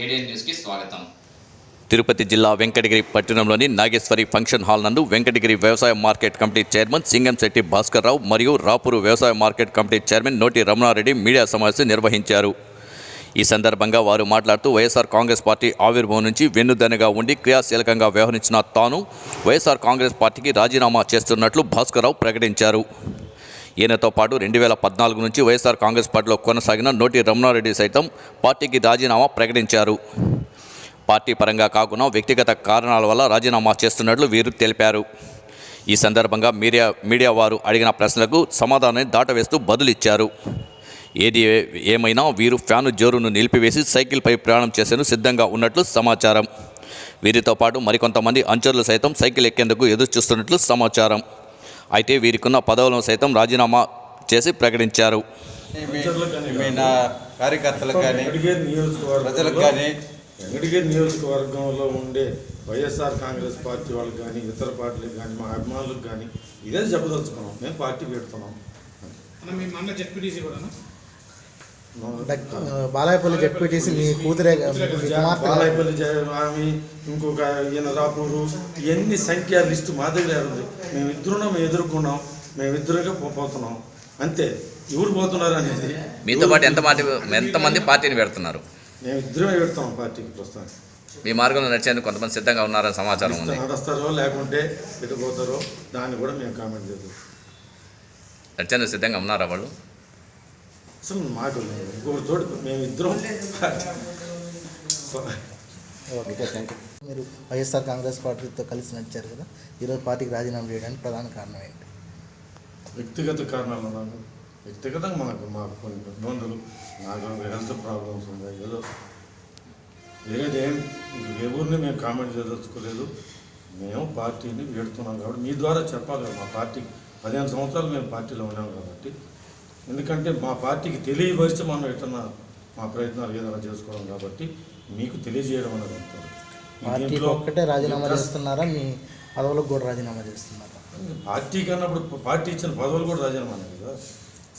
ఏడియన్ న్యూస్కి స్వాగతం. తిరుపతి జిల్లా వెంకటగిరి పట్టణంలోని నాగేశ్వరి ఫంక్షన్ హాల్ నందు వెంకటగిరి వ్యవసాయ market committee chairman Singamsetti Bhaskar Rao మరియు రాపూరు వ్యవసాయ మార్కెట్ కమిటీ చైర్మన్ నోటి రమణారెడ్డి మీడియా సమావేశం నిర్వహించారు. ఈ సందర్భంగా వారు మాట్లాడుతూ వైఎస్ఆర్ కాంగ్రెస్ పార్టీ ఆవిర్భావం నుంచి వెన్నుదన్నుగా ఉండి క్రియాశీలకంగా వ్యవహరించిన తాను వైఎస్ఆర్ కాంగ్రెస్ పార్టీకి రాజీనామా చేస్తున్నట్లు భాస్కర్ రావు ప్రకటించారు. ఈయనతో పాటు 2014 నుంచి వైఎస్ఆర్ కాంగ్రెస్ పార్టీలో కొనసాగిన నోటి రమణారెడ్డి సైతం పార్టీకి రాజీనామా ప్రకటించారు. పార్టీ పరంగా కాకుండా వ్యక్తిగత కారణాల వల్ల రాజీనామా చేస్తున్నట్లు వీరు తెలిపారు. ఈ సందర్భంగా మీడియా వారు అడిగిన ప్రశ్నలకు సమాధానాన్ని దాటవేస్తూ బదులిచ్చారు. ఏది ఏమైనా వీరు ఫ్యాను జోరును నిలిపివేసి సైకిల్పై ప్రయాణం చేసేందుకు సిద్ధంగా ఉన్నట్లు సమాచారం. వీరితో పాటు మరికొంతమంది అనుచరులు సైతం సైకిల్ ఎక్కేందుకు ఎదురు చూస్తున్నట్లు సమాచారం. అయితే వీరికున్న పదవులను సైతం రాజీనామా చేసి ప్రకటించారు. కార్యకర్తలకు కానీ ప్రజలకు కానీ వెంకటగిరి నియోజకవర్గంలో ఉండే వైఎస్ఆర్ కాంగ్రెస్ పార్టీ వాళ్ళకి కానీ ఇతర పార్టీలకు కానీ మా అభిమానులకు కానీ ఇదే చెప్పదలుచుకున్నాం. మేము పార్టీ పెడుతున్నాం. బాలాయపల్లి జెడ్పీటీసీ మీ కూతురే బాలాయపల్లి ఆమె ఇంకొక ఈయన రాపూరు ఇవన్నీ సంఖ్య లిస్టు మా దగ్గర ఉంది. మేము ఎదుర్కొన్నాం, మేమిద్దరుగా పోతున్నాం అంతే. ఎవరు పోతున్నారు అనేది మీతో పాటు ఎంతమంది పార్టీని పెడుతున్నారు? మేము ఇద్దరమే పెడతాం పార్టీకి ప్రస్తుతానికి. మీ మార్గంలో నడిచేందుకు కొంతమంది సిద్ధంగా ఉన్నారని సమాచారం ఉంది. నడుస్తారో లేకుంటే ఎటు పోతారో దాన్ని కూడా మేము కామెంట్ చేద్దాం. నడిచేందుకు సిద్ధంగా ఉన్నారా వాళ్ళు? అసలు మాకు ఇంకొకటి తోడు మేమిద్దరం. మీరు వైఎస్ఆర్ కాంగ్రెస్ పార్టీతో కలిసి నడిచారు కదా, ఈరోజు పార్టీకి రాజీనామా చేయడానికి ప్రధాన కారణం ఏంటి? వ్యక్తిగత కారణాలు నాకు వ్యక్తిగతంగా మాకు కొన్ని ఇబ్బందులు, నాకు హెల్త్ ప్రాబ్లమ్స్ ఉన్నాయి. ఏదో వేరేదేం ఎవరిని మేము కామెంట్ చేయదలుచుకోలేదు. మేము పార్టీని పెడుతున్నాం కాబట్టి మీ ద్వారా చెప్పాలి కదా. మా పార్టీకి 15 సంవత్సరాలు మేము పార్టీలో ఉన్నాం కాబట్టి, ఎందుకంటే మా పార్టీకి తెలియపరిచి మనం ఎట్లా మా ప్రయత్నాలు ఏదైనా చేసుకోవడం కాబట్టి మీకు తెలియజేయడం అనేది అంటారు. పార్టీకి ఒక్కటే రాజీనామా చేస్తున్నారా, మీ పదవులకు కూడా రాజీనామా చేస్తున్నారా? పార్టీకి అన్నప్పుడు పార్టీ ఇచ్చిన పదవులు కూడా రాజీనామా అనేది కదా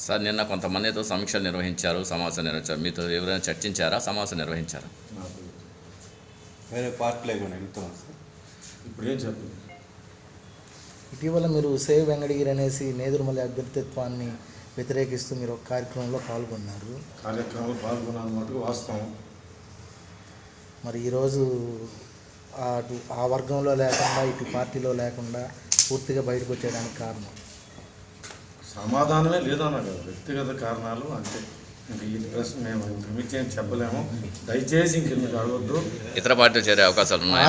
సార్. నిన్న కొంతమందితో సమీక్షలు నిర్వహించారు, సమావేశం నిర్వహించారు. మీతో ఎవరైనా చర్చించారా, సమావేశం నిర్వహించారా? నాకు వేరే పార్టీలో కూడా వెళ్తున్నాం సార్. ఇప్పుడు ఏం చెప్పండి. ఇటీవల మీరు సేవ్ వెంకటగిరి అనేసి నేదురుమల్లి అభ్యర్థిత్వాన్ని వ్యతిరేకిస్తూ మీరు ఒక కార్యక్రమంలో పాల్గొన్నారు. కార్యక్రమంలో పాల్గొన్నాను మటుకు వాస్తవం. మరి ఈరోజు అటు ఆ వర్గంలో లేకుండా ఇటు పార్టీలో లేకుండా పూర్తిగా బయటకు వచ్చేయడానికి కారణం? సమాధానమే లేదన్నా కదా, వ్యక్తిగత కారణాలు అంతే. ఇంక ఈ ప్రశ్న మేము ఇంక ఏం చెప్పలేము. దయచేసి ఇంక మీకు అడగొద్దు. ఇతర పార్టీలు చేరే అవకాశాలు ఉన్నాయి.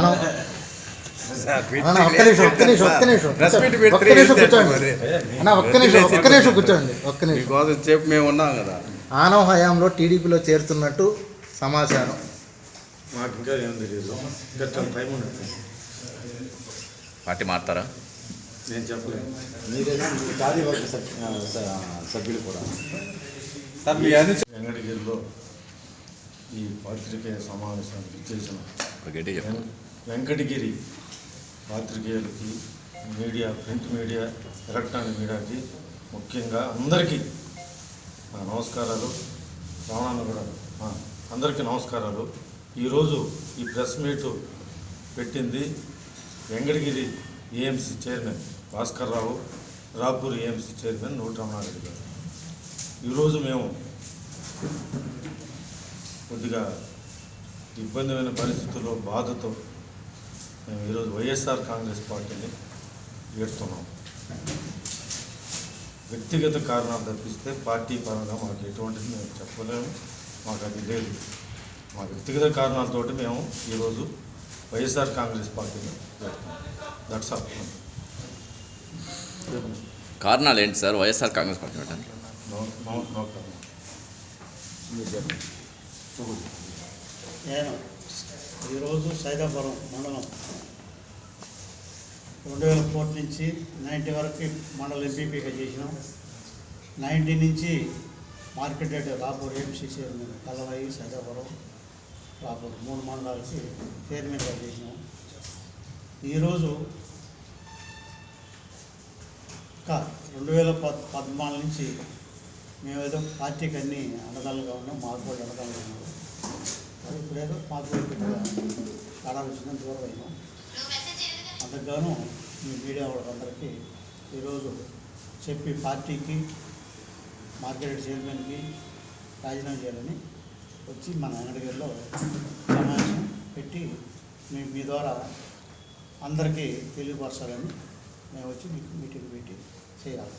చెప్పి మేము ఉన్నాం కదా. ఆనవ హయాంలో టీడీపీలో చేరుతున్నట్టు సమాచారం. మాకు ఇంకా ఏం తెలియదు. ఇంకా చాలా టైం ఉంది. పార్టీ మారుతారా? నేను చెప్పలేను. మీరేనా కార్యవర్గ సభ్యులు కూడా వెంకటగిరిలో ఈ పాత్రికేయ సమావేశానికి ఇచ్చేసిన వెంకటగిరి పాత్రికేయులకి, మీడియా, ప్రింట్ మీడియా, ఎలక్ట్రానిక్ మీడియాకి ముఖ్యంగా అందరికీ నా నమస్కారాలు. రావణాన్ని కూడా అందరికీ నమస్కారాలు. ఈరోజు ఈ ప్రెస్ మీటు పెట్టింది Venkatagiri AMC chairman Bhaskar Rao, Rapur AMC chairman నోటి రమణారెడ్డి గారు. ఈరోజు మేము కొద్దిగా ఇబ్బందిమైన పరిస్థితుల్లో బాధతో మేము ఈరోజు వైఎస్ఆర్ కాంగ్రెస్ పార్టీని ఏడుతున్నాం. వ్యక్తిగత కారణాలు తప్పిస్తే పార్టీ పరంగా మాకు ఎటువంటిది మేము చెప్పలేము. మాకు అది లేదు. మా వ్యక్తిగత కారణాలతోటి మేము ఈరోజు వైఎస్ఆర్ కాంగ్రెస్ పార్టీని పెడుతున్నాం. That's all. కారణాలు ఏంటి సార్ వైఎస్ఆర్ కాంగ్రెస్ పార్టీ పెట్టండి? నో కారణం. నేను ఈరోజు సైదాపురం మండలం 2004 నుంచి 90 వరకు మండల ఎంపీపీగా చేసినాం. 90 నుంచి market rate Rapur AMC chairman Kalavai, Saidapuram, Rapur 3 మండలాలకి చైర్మన్గా చేసినాం. ఈరోజు 2014 నుంచి మేమేదో పార్టీకి అన్ని అండదండలుగా ఉన్నాం. మాకు కూడా అండదండలుగా ఉన్నారు. మరి ఇప్పుడేదో మాకు పెద్దగా తేడాలు వచ్చిందని దూరం అయినాం. అందుకుగాను మీ మీడియా వాళ్ళందరికీ ఈరోజు చెప్పి పార్టీకి మార్కెట్ చైర్మన్కి రాజీనామా చేయాలని వచ్చి మన వెంకటగిరిలో సమావేశం పెట్టి మీ ద్వారా అందరికీ తెలియపరచాలని మేము వచ్చి మీకు మీటింగ్ పెట్టి చేయాలి.